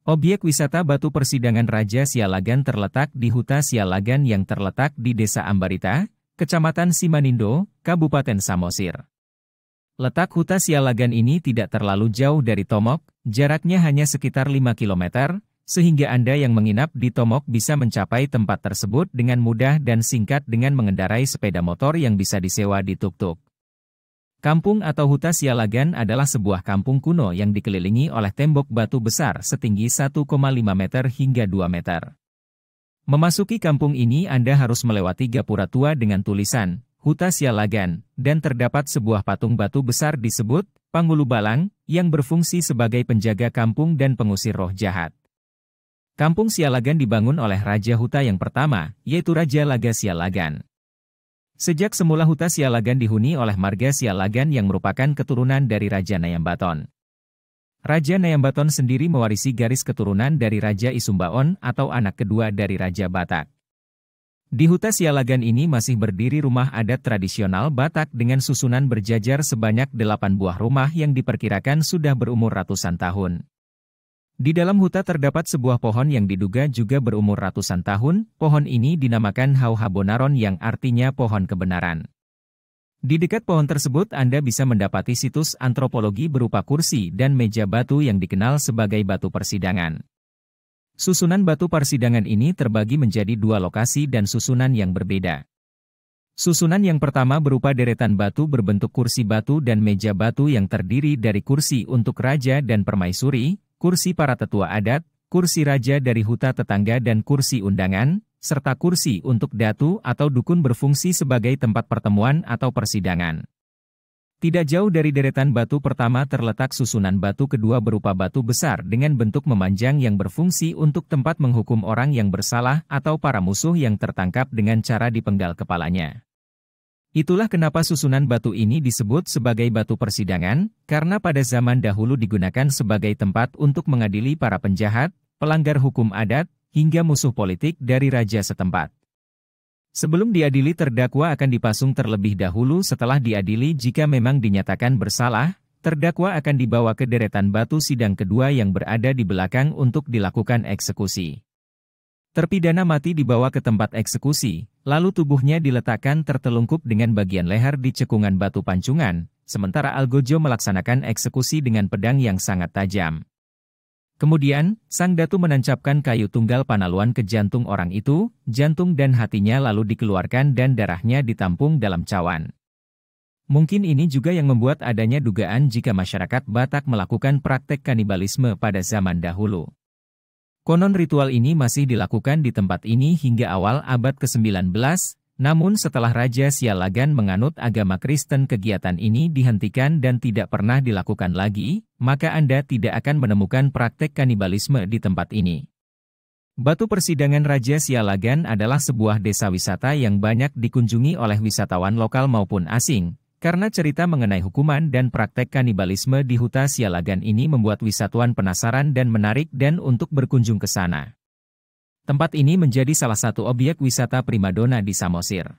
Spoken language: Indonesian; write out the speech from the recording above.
Objek wisata Batu Persidangan Raja Sialagan terletak di Huta Sialagan yang terletak di Desa Ambarita, Kecamatan Simanindo, Kabupaten Samosir. Letak Huta Sialagan ini tidak terlalu jauh dari Tomok, jaraknya hanya sekitar 5 km, sehingga Anda yang menginap di Tomok bisa mencapai tempat tersebut dengan mudah dan singkat dengan mengendarai sepeda motor yang bisa disewa di tuk-tuk. Kampung atau Huta Sialagan adalah sebuah kampung kuno yang dikelilingi oleh tembok batu besar setinggi 1,5 meter hingga 2 meter. Memasuki kampung ini Anda harus melewati gapura tua dengan tulisan Huta Sialagan, dan terdapat sebuah patung batu besar disebut Pangulu Balang, yang berfungsi sebagai penjaga kampung dan pengusir roh jahat. Kampung Sialagan dibangun oleh Raja Huta yang pertama, yaitu Raja Laga Sialagan. Sejak semula Huta Sialagan dihuni oleh marga Sialagan yang merupakan keturunan dari Raja Nayambaton. Raja Nayambaton sendiri mewarisi garis keturunan dari Raja Isumbaon atau anak kedua dari Raja Batak. Di Huta Sialagan ini masih berdiri rumah adat tradisional Batak dengan susunan berjajar sebanyak 8 buah rumah yang diperkirakan sudah berumur ratusan tahun. Di dalam huta terdapat sebuah pohon yang diduga juga berumur ratusan tahun. Pohon ini dinamakan Hauhabonaron yang artinya pohon kebenaran. Di dekat pohon tersebut Anda bisa mendapati situs antropologi berupa kursi dan meja batu yang dikenal sebagai batu persidangan. Susunan batu persidangan ini terbagi menjadi 2 lokasi dan susunan yang berbeda. Susunan yang pertama berupa deretan batu berbentuk kursi batu dan meja batu yang terdiri dari kursi untuk raja dan permaisuri, kursi para tetua adat, kursi raja dari huta tetangga dan kursi undangan, serta kursi untuk datu atau dukun berfungsi sebagai tempat pertemuan atau persidangan. Tidak jauh dari deretan batu pertama terletak susunan batu kedua berupa batu besar dengan bentuk memanjang yang berfungsi untuk tempat menghukum orang yang bersalah atau para musuh yang tertangkap dengan cara dipenggal kepalanya. Itulah kenapa susunan batu ini disebut sebagai batu persidangan, karena pada zaman dahulu digunakan sebagai tempat untuk mengadili para penjahat, pelanggar hukum adat, hingga musuh politik dari raja setempat. Sebelum diadili terdakwa akan dipasung terlebih dahulu. Setelah diadili jika memang dinyatakan bersalah, terdakwa akan dibawa ke deretan batu sidang kedua yang berada di belakang untuk dilakukan eksekusi. Terpidana mati dibawa ke tempat eksekusi, lalu tubuhnya diletakkan tertelungkup dengan bagian leher di cekungan batu pancungan, sementara Algojo melaksanakan eksekusi dengan pedang yang sangat tajam. Kemudian, sang datu menancapkan kayu tunggal panaluan ke jantung orang itu, jantung dan hatinya lalu dikeluarkan dan darahnya ditampung dalam cawan. Mungkin ini juga yang membuat adanya dugaan jika masyarakat Batak melakukan praktek kanibalisme pada zaman dahulu. Konon ritual ini masih dilakukan di tempat ini hingga awal abad ke-19, namun setelah Raja Sialagan menganut agama Kristen kegiatan ini dihentikan dan tidak pernah dilakukan lagi, maka Anda tidak akan menemukan praktek kanibalisme di tempat ini. Batu Persidangan Raja Sialagan adalah sebuah desa wisata yang banyak dikunjungi oleh wisatawan lokal maupun asing. Karena cerita mengenai hukuman dan praktek kanibalisme di Huta Sialagan ini membuat wisatawan penasaran dan menarik dan untuk berkunjung ke sana. Tempat ini menjadi salah satu objek wisata primadona di Samosir.